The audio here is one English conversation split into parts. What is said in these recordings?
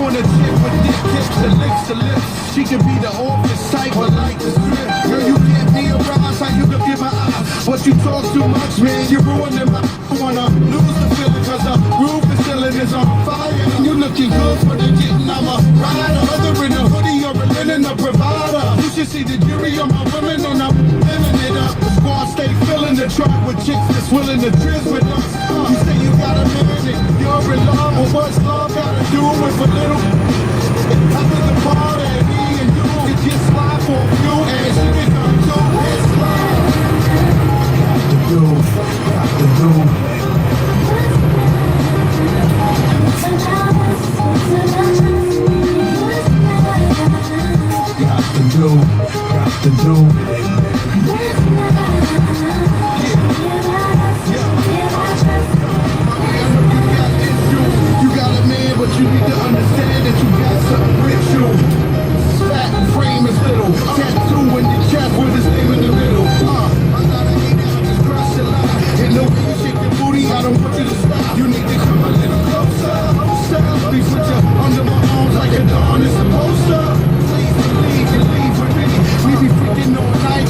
want a chick with thick hips and lips to lips. She can be the office type or like the strip. Girl, you can't be around, how you look in my eyes. But you talk too much, man, you're ruining my. I wanna lose the feeling cause the roof is ceiling is on fire. And you looking good for the getting, I'm a rider. Whether in a hoodie or a linen, a provider. You should see the jury on my women on I'm living it up. The squad stay filling the truck with chicks that's willing to trizz with us. You say you got a minute, you're in love, but what's love gotta do with a little? After the party, me and you could just slide for a few and she can come to his slide. Got to do. Got to do. You got a man, but you need to understand that you got something with you. Fat frame is little, tattoo in your chest with his name in the middle. I gotta hate that, I just crossed the line. And no way you shake your booty, I don't want you to stop. You need to come a little closer. Please put you under my arms like a dawn is supposed to. Please believe you leave with me. We be freaking all night.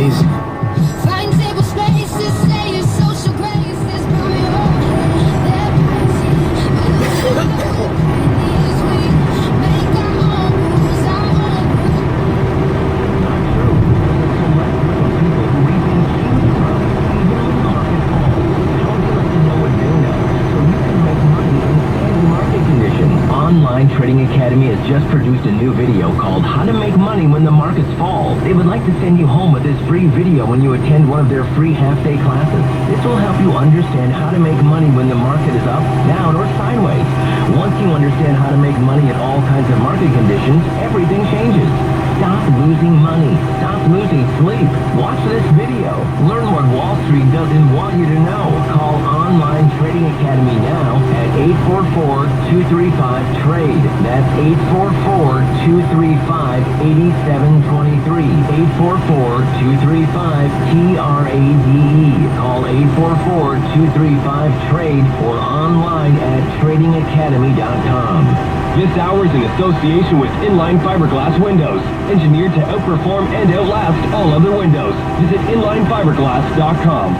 Easy. Find table spaces, say your social graces, bro, you're okay, they're pricey. But these we make our own rules, our own rules. Online Trading Academy has just produced a new video called How to Make Money When the Markets Fall. They would like to send you home with this free video when you attend one of their free half-day classes. This will help you understand how to make money when the market is up, down, or sideways. Once you understand how to make money in all kinds of market conditions, everything changes. Stop losing money. Stop losing sleep. Watch this video. Learn what Wall Street doesn't want you to know. Call Online Trading Academy now at 844-235-TRADE. That's 844-235-8723. 844-235-TRADE. Call 844-235-TRADE or online at tradingacademy.com. This hour is in association with Inline Fiberglass Windows, engineered to outperform and outlast all other windows. Visit inlinefiberglass.com.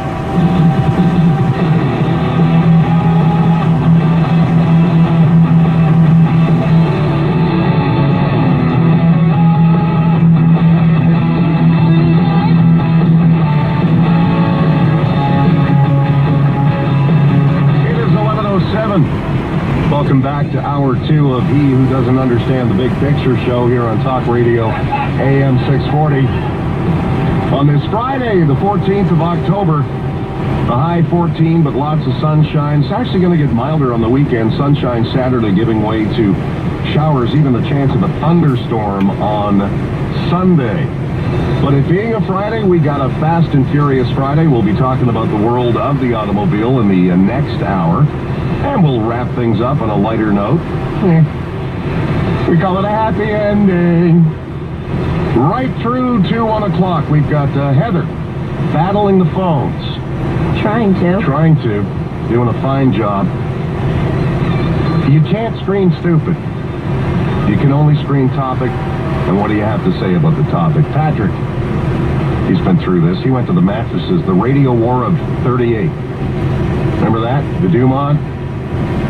It is 11:07. Welcome back to Hour 2 of He Who Doesn't Understand the Big Picture show here on Talk Radio AM 640. On this Friday, the 14th of October, the high 14, but lots of sunshine. It's actually going to get milder on the weekend. Sunshine Saturday giving way to showers, even the chance of a thunderstorm on Sunday. But it being a Friday, we got a fast and furious Friday. We'll be talking about the world of the automobile in the next hour. And we'll wrap things up on a lighter note. We call it a happy ending. Right through to 1 o'clock, we've got Heather battling the phones. Trying to. Doing a fine job. You can't screen stupid. You can only screen topic. And what do you have to say about the topic? Patrick, he's been through this. He went to the mattresses, the radio war of 38. Remember that? The Dumont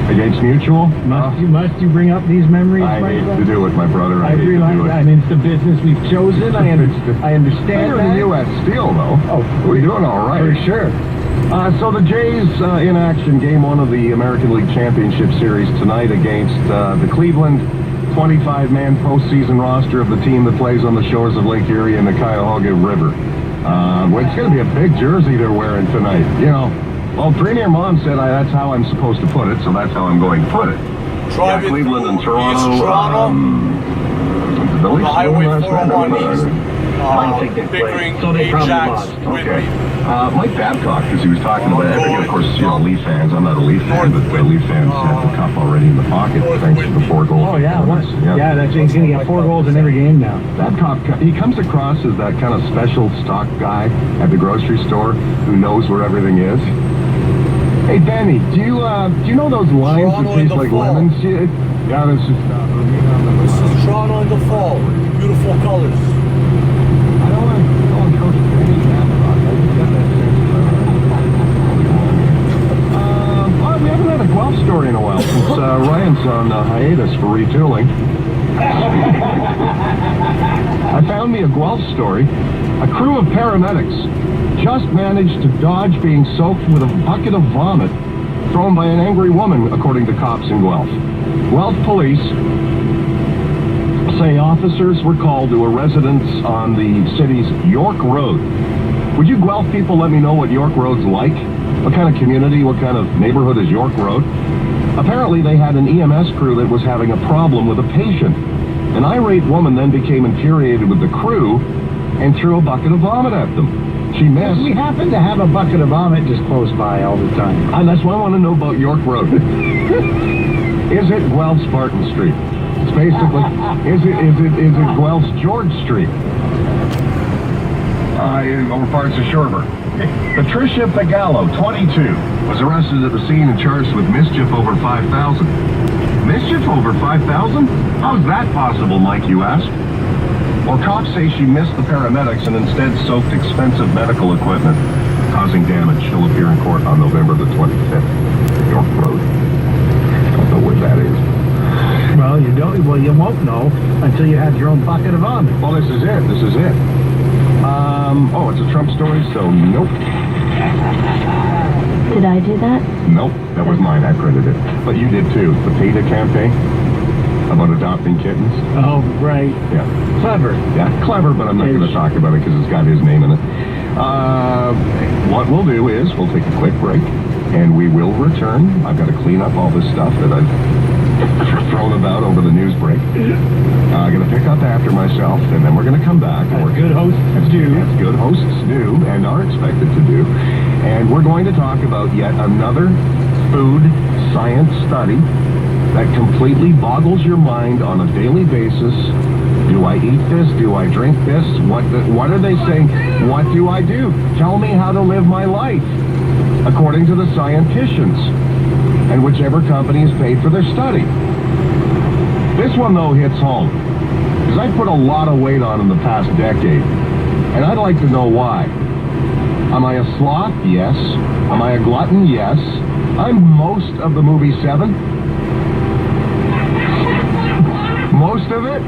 against Mutual? Must you bring up these memories, I my hate friend? to do it, my brother. I hate to realize do it. that. I mean, it's the business we've chosen. I understand Better that. than U.S. Steel, though. Oh, we're doing all right. For sure. So the Jays in action, game 1 of the American League Championship Series tonight against the Cleveland 25-man postseason roster of the team that plays on the shores of Lake Erie and the Cuyahoga River. It's going to be a big jersey they're wearing tonight. You know, well, Premier Mom said that's how I'm supposed to put it, so that's how I'm going to put it. Cleveland and Toronto. The Highway 401 East. Pickering, So they probably Ajax, lost. Whitby. Okay. Mike Babcock, because he was talking about everything. Of course, Leaf fans. I'm not a Leaf fan, but the Leaf fans have the cup already in the pocket thanks to the 4 goals. Oh, yeah. Yeah, that's he's going to get 4 goals in every game now. Babcock, he comes across as that kind of special stock guy at the grocery store who knows where everything is. Hey, Benny, do you know those lines that taste like lemons? Yeah, this is This is Toronto in the fall. Beautiful colors. I don't want to coach Benny Babcock. I just got that sense. We haven't had a Guelph story in a while since Ryan's on hiatus for retooling. I found me a Guelph story. A crew of paramedics just managed to dodge being soaked with a bucket of vomit thrown by an angry woman, according to cops in Guelph. Guelph police say officers were called to a residence on the city's York Road. Would you Guelph people let me know what York Road's like? What kind of community, what kind of neighborhood is York Road? Apparently they had an EMS crew that was having a problem with a patient. An irate woman then became infuriated with the crew and threw a bucket of vomit at them. She missed. We happen to have a bucket of vomit just close by all the time. And that's why I want to know about York Road. Is it Guelph Spartan Street? It's basically, is it Guelph's George Street? Over parts of Shoreburg. Patricia Pagallo, 22, was arrested at the scene and charged with mischief over 5,000. Mischief over 5,000? How's that possible, Mike, you ask? Or cops say she missed the paramedics and instead soaked expensive medical equipment, causing damage. She'll appear in court on November the 25th. York Road. Don't know where that is. Well, you don't. Well, you won't know until you have your own bucket of vomit. Well, this is it. This is it. Oh, it's a Trump story, so nope. Did I do that? Nope, that was mine. I printed it. But you did too. The PETA campaign about adopting kittens. Oh, right. Yeah. Clever. Yeah, clever, but I'm not going to talk about it because it's got his name in it. What we'll do is we'll take a quick break, and we will return. I've got to clean up all this stuff that I've thrown about over the news break. I'm going to pick up after myself, and then we're going to come back. And As good hosts do. As good hosts do, and are expected to do. And we're going to talk about yet another food science study that completely boggles your mind on a daily basis. Do I eat this? Do I drink this? What are they saying? What do I do? Tell me how to live my life, according to the scienticians, and whichever company is paid for their study. This one, though, hits home, because I put a lot of weight on in the past decade, and I'd like to know why. Am I a sloth? Yes. Am I a glutton? Yes. I'm most of the movie 7. Most of it.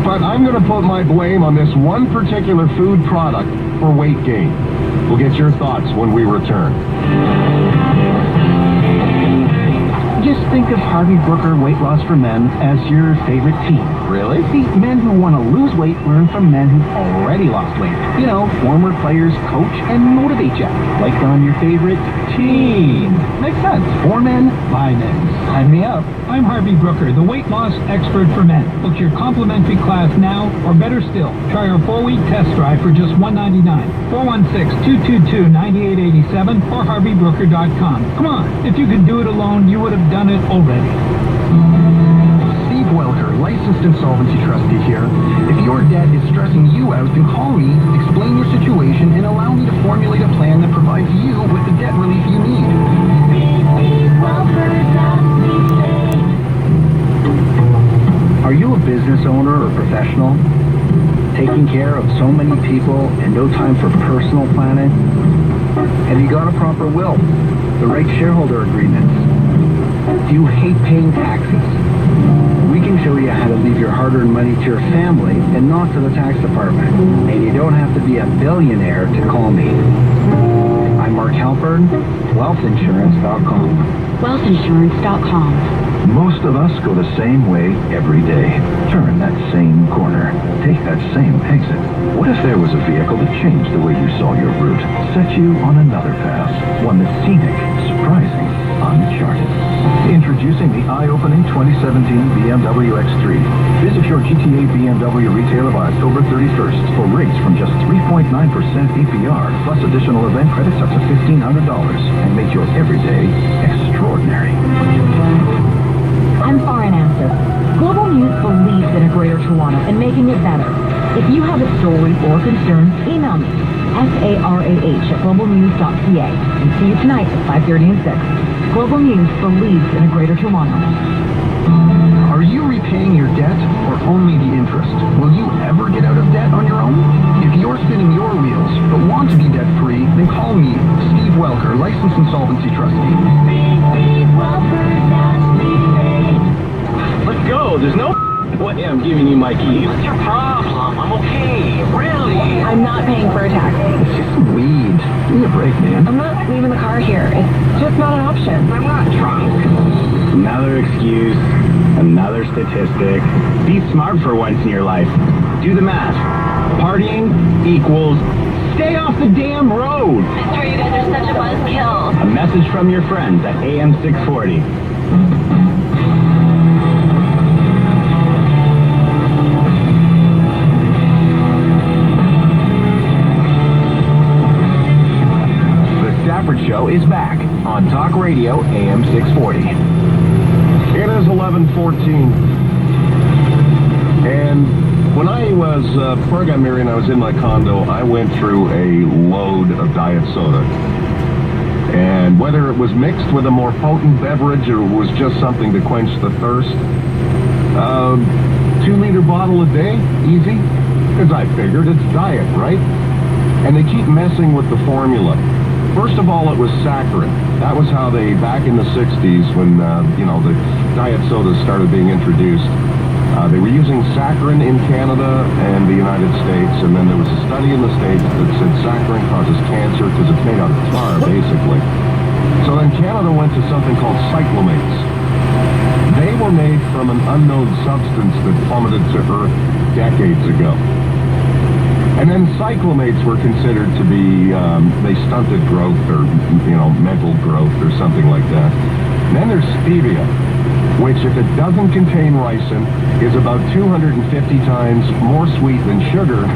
But I'm going to put my blame on this one particular food product for weight gain. We'll get your thoughts when we return. Just think of Harvey Brooker Weight Loss for Men as your favorite team. Really? See, men who want to lose weight learn from men who've already lost weight. You know, former players coach and motivate you, like on your favorite team. Makes sense. For men, by men. Sign me up. I'm Harvey Brooker, the weight loss expert for men. Book your complimentary class now, or better still, try our 4-week test drive for just $199. 416-222-9887 or harveybrooker.com. Come on, if you could do it alone, you would have done it already. Steve Welker, licensed insolvency trustee here. If your debt is stressing you out, then call me, explain your situation, and allow me to formulate a plan that provides you with the debt relief you need. Are you a business owner or professional? Taking care of so many people and no time for personal planning? Have you got a proper will? The right shareholder agreements? Do you hate paying taxes? We can show you how to leave your hard-earned money to your family and not to the tax department. And you don't have to be a billionaire to call me. I'm Mark Halpern, wealthinsurance.com. Wealthinsurance.com. Most of us go the same way every day. Turn that same corner. Take that same exit. What if there was a vehicle that changed the way you saw your route? Set you on another path. One that's scenic, surprising, uncharted. Introducing the eye-opening 2017 BMW X3. Visit your GTA BMW retailer by October 31st for rates from just 3.9% APR plus additional event credits up to $1,500 and make your everyday extraordinary. I'm Farin Answer. Global News believes in a Greater Toronto and making it better. If you have a story or concern, email me, sarah@globalnews.ca. And see you tonight at 5:30 and 6. Global News believes in a Greater Toronto. Are you repaying your debt or only the interest? Will you ever get out of debt on your own? If you're spinning your wheels but want to be debt-free, then call me, Steve Welker, licensed insolvency trustee. Let's go. There's no way I'm giving you my keys. What's your problem? I'm okay. Really? I'm not paying for a taxi. It's just some weed. Give me a break, man. I'm not leaving the car here. It's just not an option. I'm not drunk. Another excuse, another statistic. Be smart for once in your life. Do the math. Partying equals stay off the damn road. Mister, you guys are such a buzzkill. A message from your friends at AM 640. Show is back on Talk Radio AM 640. It is 11:14. And when I was, before I got married and I was in my condo, I went through a load of diet soda. And whether it was mixed with a more potent beverage or it was just something to quench the thirst, 2-liter bottle a day, easy. Because I figured it's diet, right? And they keep messing with the formula. First of all, it was saccharin. That was how they, back in the 60s, when, the diet sodas started being introduced, they were using saccharin in Canada and the United States, and then there was a study in the States that said saccharin causes cancer because it's made out of tar, basically. So then Canada went to something called cyclamates. They were made from an unknown substance that plummeted to Earth decades ago. And then cyclamates were considered to be, they stunted growth or, mental growth or something like that. And then there's stevia, which if it doesn't contain ricin, is about 250 times more sweet than sugar,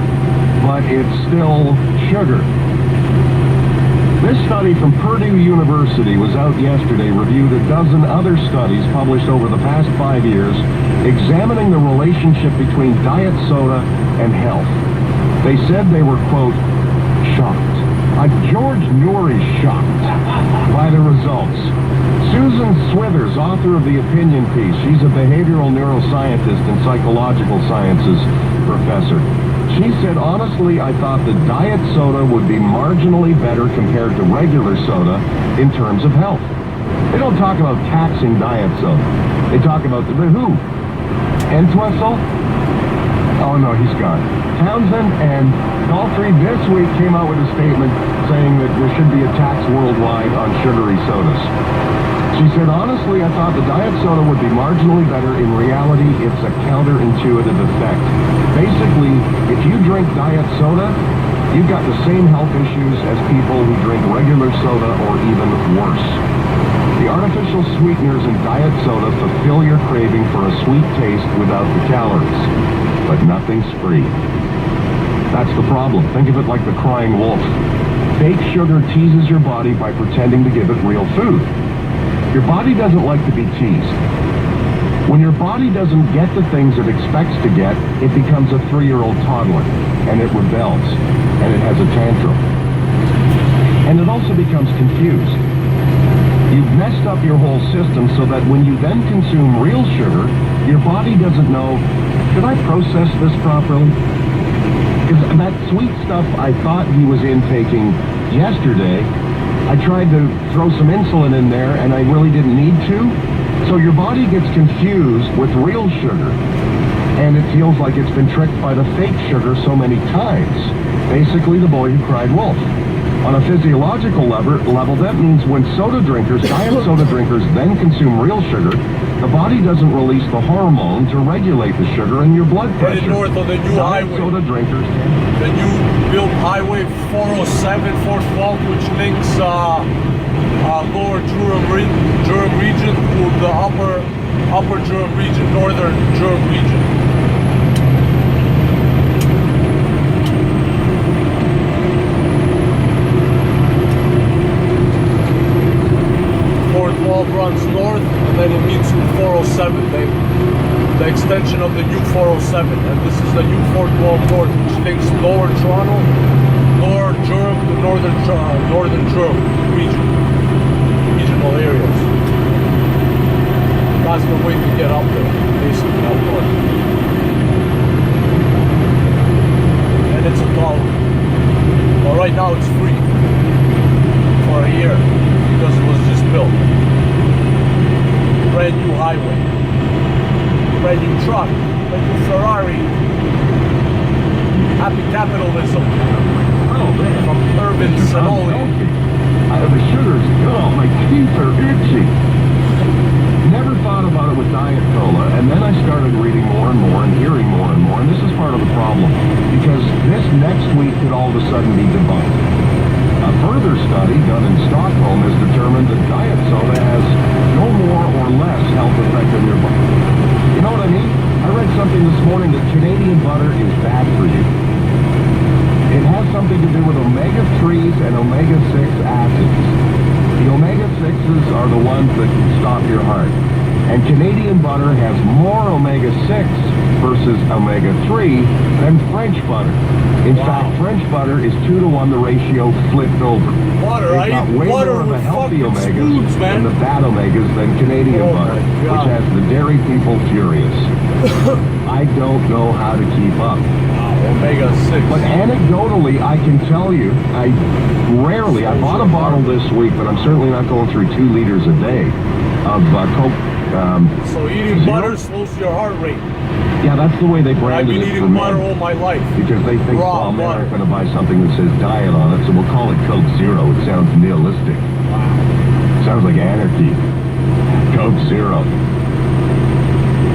but it's still sugar. This study from Purdue University was out yesterday, reviewed a dozen other studies published over the past 5 years, examining the relationship between diet soda and health. They said they were, quote, shocked. George Noory shocked by the results. Susan Swithers, author of the opinion piece, she's a behavioral neuroscientist and psychological sciences professor. She said, honestly, I thought that diet soda would be marginally better compared to regular soda in terms of health. They don't talk about taxing diet soda. They talk about who? Entwistle? Oh no, he's gone. Townsend and Daltrey this week came out with a statement saying that there should be a tax worldwide on sugary sodas. She said, honestly, I thought the diet soda would be marginally better. In reality, it's a counterintuitive effect. Basically, if you drink diet soda, you've got the same health issues as people who drink regular soda or even worse. The artificial sweeteners in diet soda fulfill your craving for a sweet taste without the calories. But nothing's free. That's the problem. Think of it like the crying wolf. Fake sugar teases your body by pretending to give it real food. Your body doesn't like to be teased. When your body doesn't get the things it expects to get, it becomes a 3-year-old toddler, and it rebels, and it has a tantrum. And it also becomes confused. You've messed up your whole system so that when you then consume real sugar, your body doesn't know, should I process this properly? Because that sweet stuff I thought he was intaking yesterday, I tried to throw some insulin in there and I really didn't need to. So your body gets confused with real sugar, and it feels like it's been tricked by the fake sugar so many times. Basically, the boy who cried wolf. On a physiological level, that means when soda drinkers, diet soda drinkers, then consume real sugar, the body doesn't release the hormone to regulate the sugar in your blood pressure. Headed north on the new Diet highway. soda drinkers. The new built highway 407, 412, which links lower Durham region to the upper Durham region, northern Durham region. Runs north and then it meets with 407, the extension of the new 407, and this is the new 412 north, which links lower Toronto, lower Durham to northern Durham regional areas. That's the way to get up there, basically up north. And it's a $1. Well, right now it's free for a year because it was just built. Brand new highway, brand new truck, brand new Ferrari. Happy capitalism. Oh man, From urban Sonoma. The sugar's good. My teeth are itchy. Never thought about it with diet cola, and then I started reading more and more and hearing more and more, and this is part of the problem, because this next week could all of a sudden be debunked. A further study done in Stockholm has determined that diet soda has no more or less health effect on your body. You know what I mean? I read something this morning that Canadian butter is bad for you. It has something to do with omega-3s and omega-6 acids. The omega-6s are the ones that stop your heart. And Canadian butter has more omega-6 versus omega-3 than French butter. In fact, French butter is 2-to-1 the ratio flipped over. Butter, It's got way more of a healthy omegas and the bad omegas than Canadian butter, which has the dairy people furious. I don't know how to keep up. omega-6. But anecdotally, I can tell you, I bought a bottle this week, but I'm certainly not going through 2 liters a day of Coke. So eating butter slows your heart rate. Yeah, that's the way they I've branded been it for eating butter men. all my life. Because they think, Raw well, men butter. aren't going to buy something that says diet on it, so we'll call it Coke Zero. It sounds nihilistic. Sounds like anarchy. Coke Zero.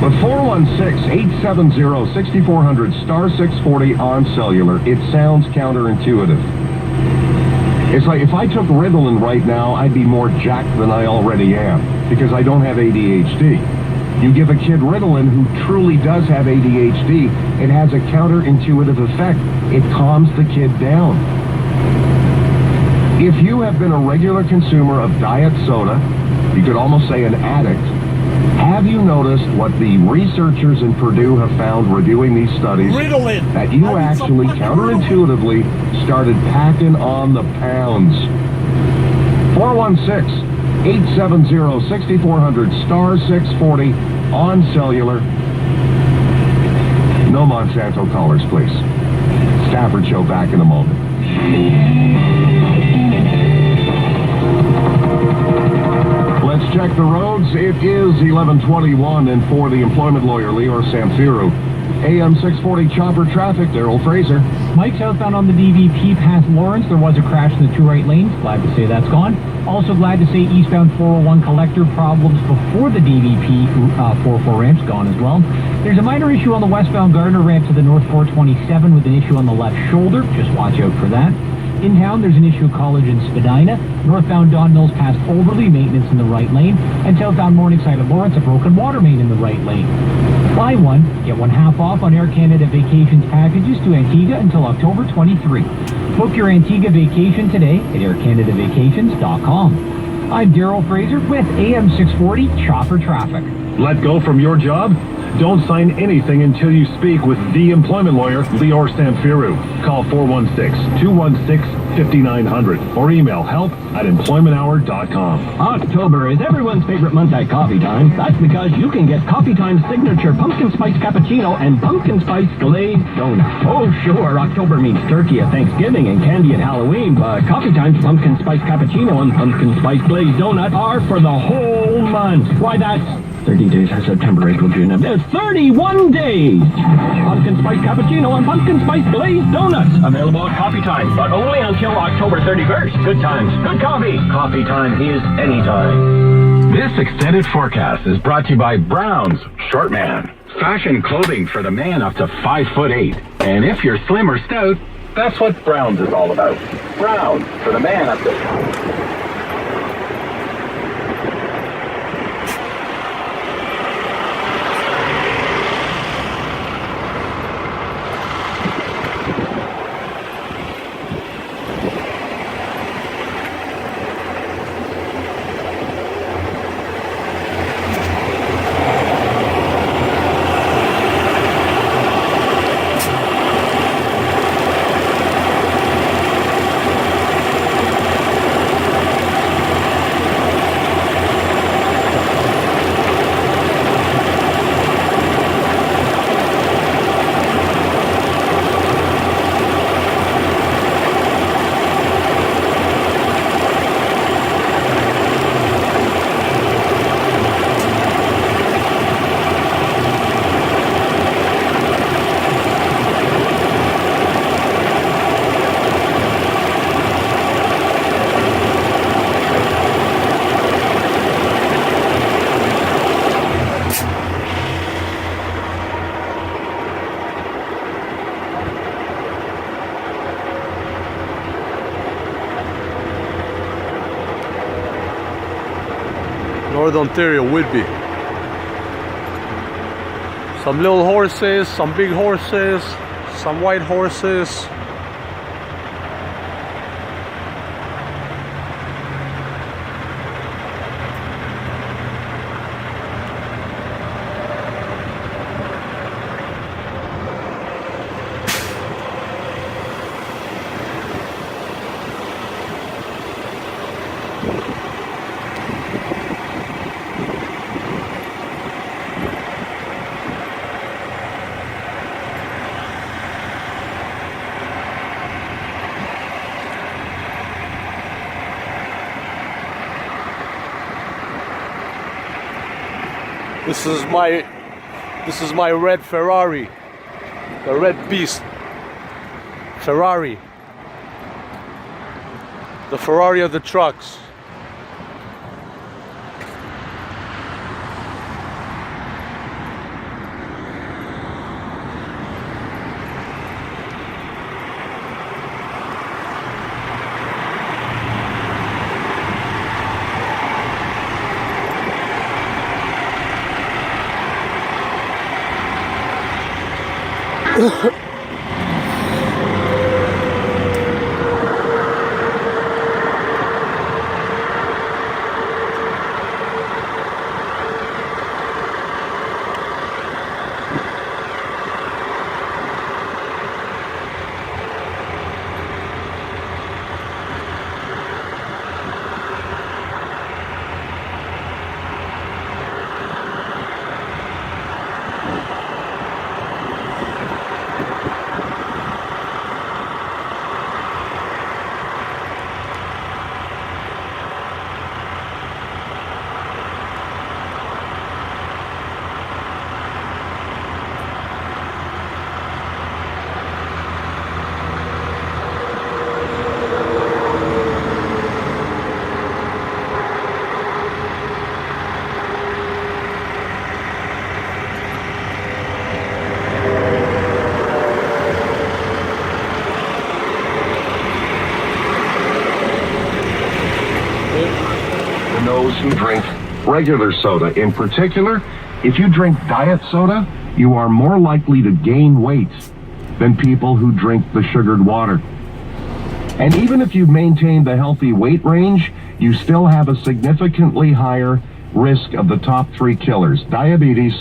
But 416-870-6400, star 640 on cellular, it sounds counterintuitive. It's like if I took Ritalin right now, I'd be more jacked than I already am, because I don't have ADHD. You give a kid Ritalin who truly does have ADHD, it has a counterintuitive effect. It calms the kid down. If you have been a regular consumer of diet soda, you could almost say an addict, have you noticed what the researchers in Purdue have found reviewing these studies? Ritalin. That you actually counterintuitively started packing on the pounds. 416-870-6400, star 640 on cellular. No Monsanto callers, please. Stafford Show back in a moment. Let's check the roads. It is 11:21, and for the employment lawyer, Lior Samfiru, AM 640 chopper traffic, Daryl Fraser. Mike, southbound on the DVP past Lawrence, there was a crash in the 2 right lanes. Glad to say that's gone. Also glad to say eastbound 401 collector problems before the DVP 44 ramp's gone as well. There's a minor issue on the westbound Gardner ramp to the north 427 with an issue on the left shoulder. Just watch out for that. In town, there's an issue at College and Spadina. Northbound Don Mills past Overley, maintenance in the right lane. And southbound Morningside at Lawrence, a broken water main in the right lane. Buy one, get one half off on Air Canada Vacations packages to Antigua until October 23. Book your Antigua vacation today at aircanadavacations.com. I'm Daryl Fraser with AM 640 Chopper Traffic. Let go from your job? Don't sign anything until you speak with the employment lawyer, Lior Samfiru. Call 416-216-5900 or email help@employmenthour.com. October is everyone's favorite month at Coffee Time. That's because you can get Coffee Time's signature pumpkin spice cappuccino and pumpkin spice glazed donut. Oh, sure, October means turkey at Thanksgiving and candy at Halloween, but Coffee Time's pumpkin spice cappuccino and pumpkin spice glazed donut are for the whole month. Why, that's 30 days of September, April, June, and 31 days. Pumpkin spice cappuccino and pumpkin spice glazed donuts. Available at Coffee Time, but only until October 31st. Good times, good coffee. Coffee Time is anytime. This extended forecast is brought to you by Brown's Short Man. Fashion clothing for the man up to 5'8". And if you're slim or stout, that's what Brown's is all about. Brown's for the man up to... North Ontario, Whitby. Some little horses, some big horses, some white horses. This is my red Ferrari, the red beast Ferrari, the Ferrari of the trucks. Those who drink regular soda. In particular, if you drink diet soda, you are more likely to gain weight than people who drink the sugared water. And even if you've maintained the healthy weight range, you still have a significantly higher risk of the top 3 killers: diabetes,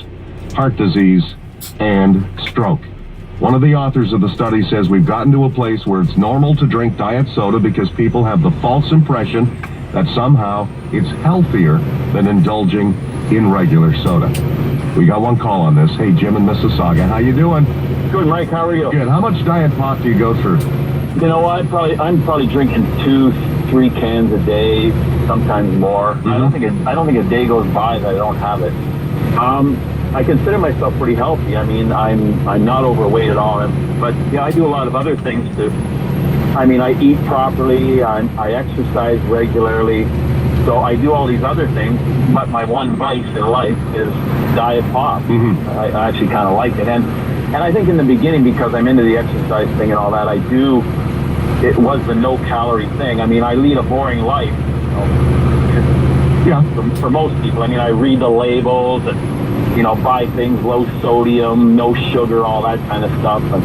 heart disease, and stroke. One of the authors of the study says we've gotten to a place where it's normal to drink diet soda because people have the false impression that somehow it's healthier than indulging in regular soda. We got one call on this. Hey, Jim in Mississauga, how you doing? Good, Mike. How are you? Good. How much diet pop do you go through? You know what? I'm probably drinking 2-3 cans a day, sometimes more. Mm-hmm. I don't think a day goes by that I don't have it. I consider myself pretty healthy. I mean, I'm not overweight at all, but yeah, I do a lot of other things too. I mean, I eat properly, I exercise regularly, so I do all these other things, but my one vice in life is diet pop. Mm-hmm. I actually kind of like it. And I think in the beginning, because I'm into the exercise thing and all that, it was the no-calorie thing. I mean, I lead a boring life, you know, yeah. For most people. I mean, I read the labels and, you know, buy things low sodium, no sugar, all that kind of stuff. And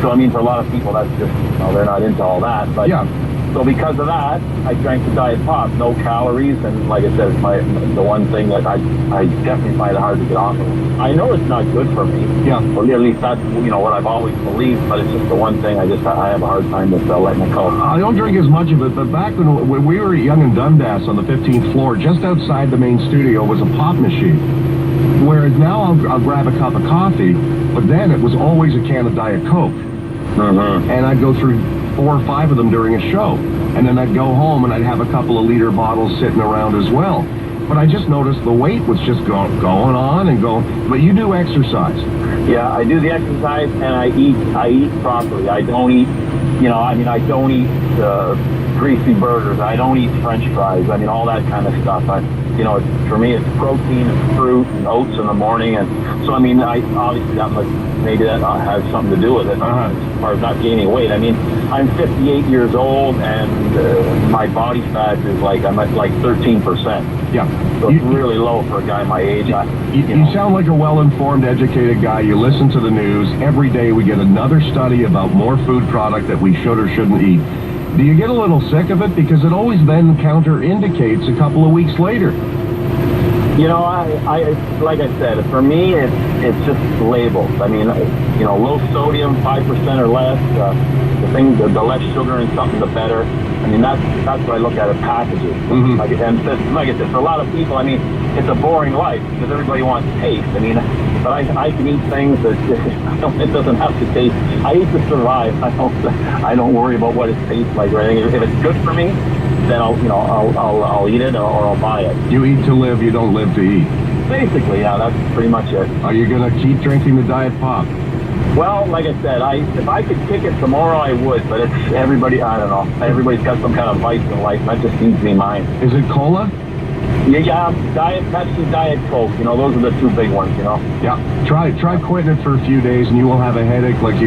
so, I mean, for a lot of people, that's just, you know, they're not into all that. But yeah. So because of that, I drank the diet pop, no calories, and like I said, it's the one thing that I definitely find it hard to get off of. I know it's not good for me. Yeah. Or at least that's, you know, what I've always believed, but it's just the one thing I have a hard time with letting it go. I don't drink as much of it, but back when we were at Young and Dundas on the 15th floor, just outside the main studio was a pop machine. Whereas now I'll grab a cup of coffee, but then it was always a can of Diet Coke. Mm-hmm. And I'd go through 4 or 5 of them during a show. And then I'd go home and I'd have a couple of liter bottles sitting around as well. But I just noticed the weight was just going on and going. But you do exercise. Yeah, I do the exercise and I eat properly. I don't eat, you know, I mean, I don't eat greasy burgers. I don't eat French fries. I mean, all that kind of stuff. You know, for me, it's protein and fruit and oats in the morning. And so, I mean, maybe that has something to do with it as far as not gaining weight. I mean, I'm 58 years old and my body fat is I'm at 13%. Yeah. So it's really low for a guy my age. You sound like a well-informed, educated guy. You listen to the news. Every day we get another study about more food product that we should or shouldn't eat. Do you get a little sick of it? Because it always then counterindicates a couple of weeks later. You know, I like I said, for me, it's just labels. I mean, you know, low sodium, 5% or less. The less sugar in something, the better. I mean, that's what I look at as packages. Mm-hmm. Like I said, for a lot of people, I mean, it's a boring life because everybody wants taste. I mean, but I can eat things that it doesn't have to taste. I eat to survive. I don't worry about what it tastes like or anything. If it's good for me, then I'll eat it or I'll buy it. You eat to live. You don't live to eat. Basically, yeah, that's pretty much it. Are you going to keep drinking the Diet Pop? Well, like I said, if I could kick it tomorrow, I would. But it's everybody. I don't know. Everybody's got some kind of vice in life. That just seems to be mine. Is it cola? Yeah, Diet Pepsi, Diet Coke. You know, those are the two big ones. You know. Yeah. Try quitting it for a few days, and you will have a headache like you